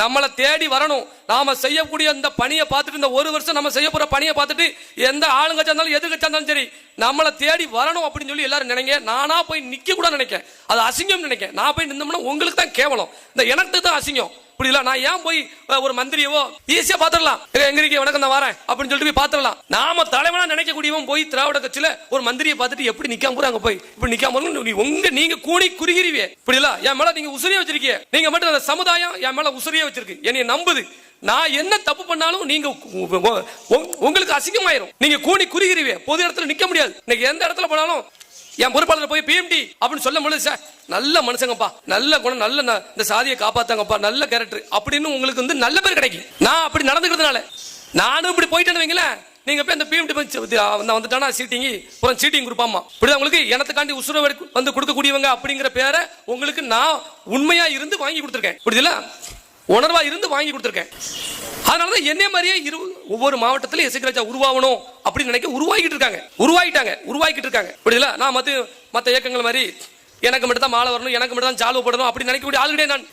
நம்மளை தேடி வரணும். நாம செய்யக்கூடிய அந்த பணியை பார்த்துட்டு, இந்த ஒரு வருஷம் நம்ம செய்ய போற பணியை பார்த்துட்டு எந்த ஆளுங்கட்சா இருந்தாலும் எதிர்கட்சா இருந்தாலும் சரி நம்மளை தேடி வரணும் அப்படின்னு சொல்லி எல்லாரும் நினைங்க. நானா போய் நிக்க கூட நினைக்க, அது அசிங்கம் நினைக்க. நான் போய் நின்னோம்னா உங்களுக்கு தான் கேவலம், இந்த எனக்கு தான் அசிங்கம். இப்படி இல்ல, நான் ஏன் போய் ஒரு மந்திரியவோ ஈஸியா பாத்துடலாம், எங்க இருக்கீங்க வணக்கம் நான் வரேன் அப்படின்னு சொல்லிட்டு போய் பாத்துடலாம். நாம தலைவனா நினைக்கக்கூடியவன் போய் திராவிட கட்சியில ஒரு மந்திரியை பார்த்துட்டு எப்படி நிக்காம போற, அங்க போய் இப்படி நிக்காம நீங்க கூணி குறுகிறிவே. இப்படி இல்ல, என் மேல நீங்க உசுரியா வச்சிருக்கீங்க. நீங்க மட்டும் அந்த சமுதாயம் என் மேல உசுரியா வச்சிருக்கு, என்னைய நம்புது. நான் என்ன தப்பு பண்ணாலும் நீங்க உங்களுக்கு அசிங்கமாயிரும். நீங்க கூணி குறுகிறிவே, பொது இடத்துல நிக்க முடியாது. இன்னைக்கு எந்த இடத்துல போனாலும் என் பொறுப்பாளர் போய் பிஎம்டி அப்படின்னு சொல்ல முடியாது. சார் நல்ல மனுஷங்கப்பா, நல்ல குணம், நல்ல இந்த சாதியை காப்பாத்தாங்கப்பா, நல்ல கேரக்டர் அப்படின்னு உங்களுக்கு வந்து நல்ல பேர் கிடைக்கும். நான் அப்படி நடந்துக்கிறதுனால நானும் இப்படி போயிட்டேன்னு வைங்களேன், நீங்க போய் அந்த பிஎம்டி வந்துட்டானா சீட்டிங் அப்புறம் சீட்டிங் கொடுப்பாமா. இப்படிதான் உங்களுக்கு எனத்துக்காண்டி உசுர வந்து கொடுக்கக்கூடியவங்க அப்படிங்கிற பேரை உங்களுக்கு நான் உண்மையா இருந்து வாங்கி கொடுத்துருக்கேன். புரியுதுல, உணர்வா இருந்து வாங்கி கொடுத்துருக்கேன். அதனாலதான் என்னைய மாதிரியே ஒவ்வொரு மாவட்டத்திலும் எசைராஜா உருவாகணும் அப்படின்னு நினைக்க உருவாக்கிட்டு இருக்காங்க. புரியுதுல, நான் மத்த இயக்கங்கள் மாதிரி எனக்கு மட்டும் தான் மாலை வரணும், எனக்கு மட்டும் தான் சால்வு போடணும் அப்படி நினைக்கக்கூடிய ஆளுடைய நான்